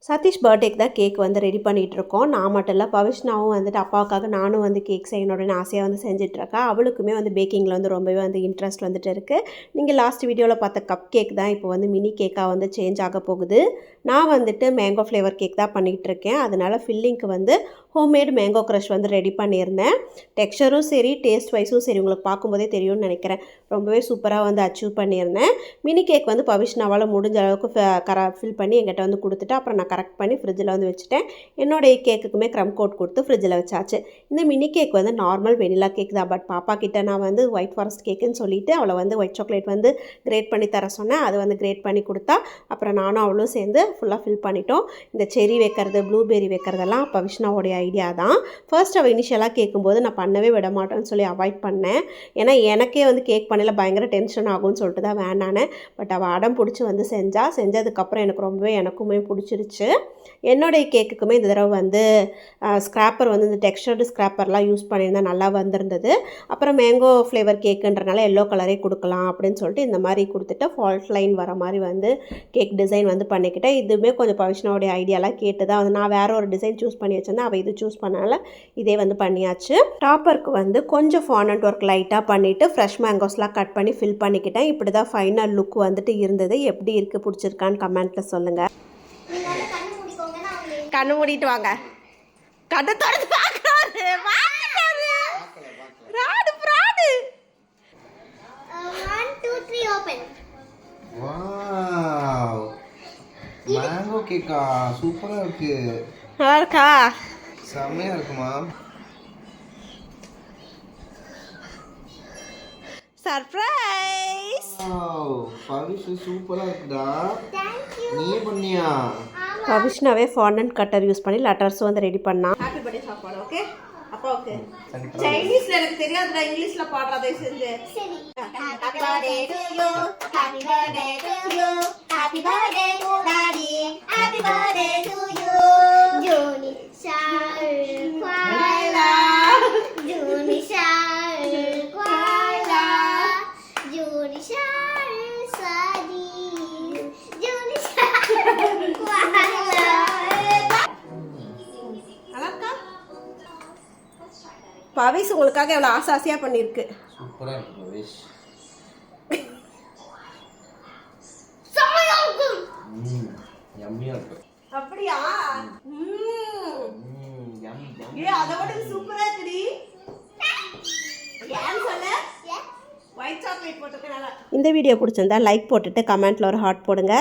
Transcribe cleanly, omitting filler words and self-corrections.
சதீஷ் பர்த்டேக்கு தான் கேக் வந்து ரெடி பண்ணிகிட்ருக்கோம். நான் மட்டும் இல்லை, பவிஷ்னாவும் வந்துட்டு அப்பாவுக்காக நானும் வந்து கேக் செய்யணுன்னு ஆசையாக வந்து செஞ்சிட்ருக்கா. அவளுக்குமே வந்து பேக்கிங்கில் வந்து ரொம்பவே வந்து இன்ட்ரெஸ்ட் வந்துட்டு இருக்குது. நீங்கள் லாஸ்ட் வீடியோவில் பார்த்த கப் கேக் தான் இப்போ வந்து மினி கேக்காக வந்து சேஞ்ச் ஆக போகுது. நான் வந்துட்டு மேங்கோ ஃப்ளேவர் கேக் தான் பண்ணிகிட்ருக்கேன். அதனால் ஃபில்லிங்க்கு வந்து ஹோம்மேட் மேங்கோ க்ரஷ் வந்து ரெடி பண்ணியிருந்தேன். டெக்ஸ்சரும் சரி, டேஸ்ட் வைஸும் சரி, உங்களுக்கு பார்க்கும்போதே தெரியும்னு நினைக்கிறேன். ரொம்பவே சூப்பராக வந்து அச்சீவ் பண்ணியிருந்தேன். மினி கேக் வந்து பவிஷ்னாவால் முடிஞ்ச அளவுக்கு ஃபில் பண்ணி என்கிட்ட வந்து கொடுத்துட்டு அப்புறம் நான் கரெக்ட் பண்ணி ஃப்ரிட்ஜில் வந்து வச்சுட்டேன். என்னோடைய கேக்குக்குமே க்ரம் கோட் கொடுத்து ஃப்ரிட்ஜில் வச்சாச்சு. இந்த மினி கேக் வந்து நார்மல் வெனிலா கேக் தான். பட் பாப்பா கிட்ட நான் வந்து ஒயிட் ஃபாரஸ்ட் கேக்குன்னு சொல்லிவிட்டு அவளை வந்து ஒயிட் சாக்லேட் வந்து கிரேட் பண்ணி தர சொன்னேன். அது வந்து கிரேட் பண்ணி கொடுத்தா. அப்புறம் நானும் அவளும் சேர்ந்து ஃபுல்லாக ஃபில் பண்ணிட்டோம். இந்த செரி வைக்கிறது, ப்ளூபெரி வைக்கிறதெல்லாம் பவிஷ்னாவோடைய ஐடியா தான். ஃபர்ஸ்ட் அவள் இனிஷியலாக கேட்கும்போது நான் பண்ணவே விட மாட்டேன்னு சொல்லி அவாய்ட் பண்ணேன். ஏன்னா எனக்கே வந்து கேக் பண்ணல பயங்கர டென்ஷன் ஆகும்னு சொல்லிட்டு தான் வேண்டானே. பட் அவள் அடம் பிடிச்சி வந்து செஞ்சதுக்கப்புறம் எனக்குமே பிடிச்சிருச்சு. என்னுடைய கேக்குக்குமே இந்த தடவை வந்து ஸ்க்ராப்பர் வந்து இந்த டெக்ஸ்டர்டு ஸ்க்ராப்பர்லாம் யூஸ் பண்ணியிருந்தால் நல்லா வந்திருந்தது. அப்புறம் மேங்கோ ஃப்ளேவர் கேக்குன்றனால எல்லோ கலரே கொடுக்கலாம் அப்படின்னு சொல்லிட்டு இந்த மாதிரி கொடுத்துட்டு ஃபால்ட் லைன் வர மாதிரி வந்து கேக் டிசைன் வந்து பண்ணிக்கிட்டேன். இதுவுமே கொஞ்சம் பவிஷ்னாவுடைய ஐடியாலாம் கேட்டு தான் வந்து நான் வேறு ஒரு டிசைன் சூஸ் பண்ணி வச்சிருந்தேன். அவள் இது சூஸ் பண்ணால இதே வந்து பண்ணியாச்சு. டாப்பருக்கு வந்து கொஞ்சம் ஃபாண்டன்ட் ஒர்க் லைட்டாக பண்ணிவிட்டு ஃப்ரெஷ் மேங்கோஸ்லாம் கட் பண்ணி ஃபில் பண்ணிக்கிட்டேன். இப்படி தான் ஃபைனல் லுக் வந்துட்டு இருந்தது. எப்படி இருக்குது, பிடிச்சிருக்கான்னு கமெண்ட்டில் சொல்லுங்கள். கண்ணு மூடிட்டு வாங்க. கண்ணை தொடர்ந்து பார்க்கறாரு. ராடு பிராடு. 1 2 3 ஓபன். வாவ், மேங்கோ கேக்கா சூப்பரா இருக்கு. நல்லா இருக்கா? செமையா இருக்குமா? சர்ப்ரைஸ். வாவ், பவிஷ் சூப்பரா இருக்குடா. நீ பண்ணியா? பவிஷ்னாவே ஃபாண்டன்ட் கட்டர் யூஸ் பண்ணி லெட்டர்ஸ் வந்து ரெடி பண்ணா. ஹாப்பி பர்த்டே சாப்பாடு. ஓகே அப்பாவுக்கு. சைனீஸ்ல எனக்கு தெரியாதுடா, இங்கிலீஷ்ல பாடுறதை செஞ்சு. சரி. Happy birthday to you, happy birthday to you, happy birthday to daddy, happy birthday to you. ஜூனி ஷார் குவாலா, ஜூனி ஷார் குவாலா, ஜூனி ஷார் சாதி, ஜூனி ஷார் குவாலா. பவிஷ் உங்களுக்காக எவ்வளோ ஆசாசியாக பண்ணியிருக்கு. சூப்பரா இருக்கு பவிஷ். யம்மியா இருக்கு. அப்படியா? அதை விட சூப்பரா இருக்குடி. ஏன் சொல்ல? ஒயிட் சாக்லேட் போட்டுக்கனால. இந்த வீடியோ பிடிச்சிருந்தா லைக் போட்டுட்டு கமெண்ட்ல ஒரு ஹார்ட் போடுங்க.